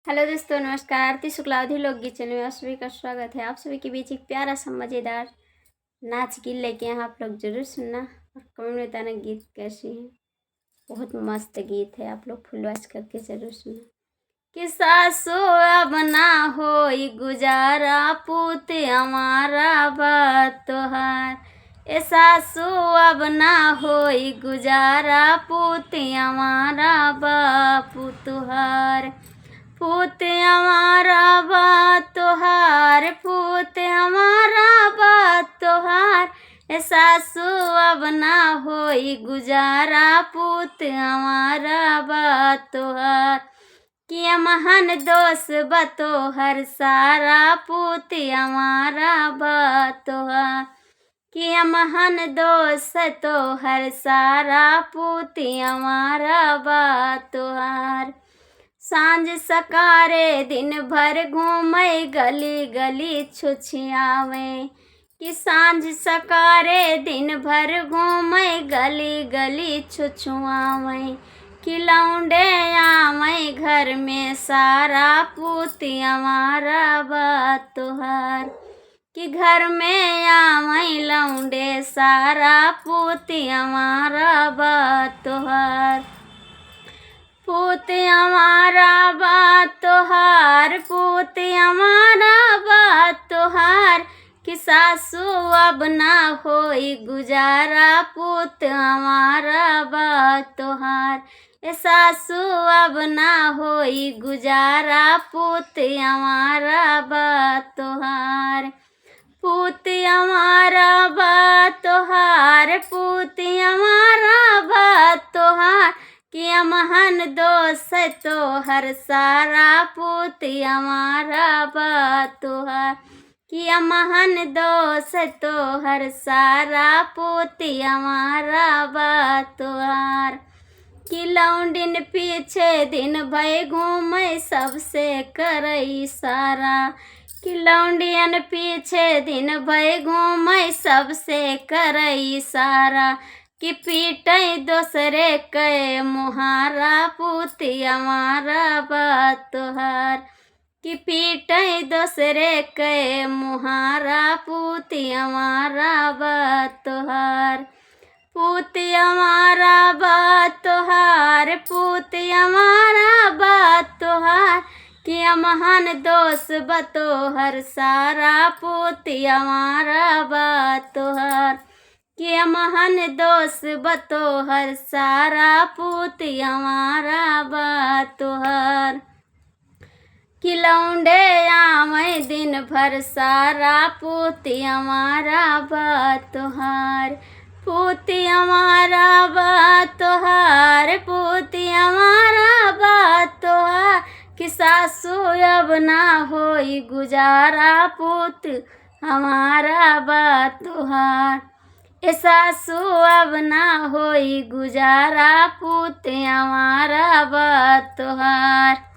Hello दोस्तों, नमस्कार। आरती शुक्लावधी लोकगीत चैनल में आप सभी का स्वागत है। आप सभी के बीच एक प्यारा सा मज़ेदार नाच गीत लेके हैं। आप लोग जरूर सुनना और कमेंट में बताना गीत कैसी है। बहुत मस्त गीत है, आप लोग फुल वॉच करके जरूर सुनना। कि सासो अब ना होई गुजारा, पूत हमारा बात तोहार। ए सासू अब ना होई गुजारा, पूत हमारा बापू तुहार। पूत हमारा बात तोहार, पूत हमारा बात तोहार। ए सासू अब ना होई गुजारा, पूत हमारा बात तोहार। कि महान दोष बतोहर सारा, पूत हमारा बात तोहार। कि महान दोष तोहर सारा, पूत हमारा बात तोहार। सांझ सकारे दिन भर घूमे, गली गली छुछियावे। कि सांझ सकारे दिन भर घूमे, गली गली छुछुआवे। कि लौंडे आवे घर में सारा, पूत हमारा बात तोहार। कि घर में आवे लौंडे सारा, पूत हमारा बात तोहार। पूत हमारा बात तोहार, पूत हमारा बात तोहार। कि सासू अब ना होई गुजारा, पूत हमारा बात तोहार। ए सासू अब ना होई गुजारा, पूत हमारा बात तोहार। पूत हमारा बात तोहार, पूत हमारा बात तोहार। कि महान दोष तोहर सारा, पूत हमारा बात तोहार। कि महान दोष तोहर सारा, पूत हमारा बात तोहार। कि लौंडिन पीछे दिन भय घूमे, सबसे करई सारा। कि लौंडियन पीछे दिन भय घूमे, सबसे करई सारा। कि पीटे दूसरे के मुहारा, पूत हमारा बात तोहार। कि पीटे दूसरे के मुहारा, पूत हमारा बात तोहार। पूत हमारा बात तोहार, पूत हमारा बात तोहार। कि महान दोष बतोहर सारा, पूत हमारा बात तोहार। कि महान दोष बतोहर सारा, पूत हमारा बात तोहार। कि लौंडे आवे दिन भर सारा, पूत हमारा बात तोहार। पूत हमारा बात तोहार, पूत हमारा बात तोहार। कि सासू अब ना होई गुजारा, पूत हमारा बात तोहार। ए सासू अब ना होई गुजारा, पूत हमारा बात तोहार।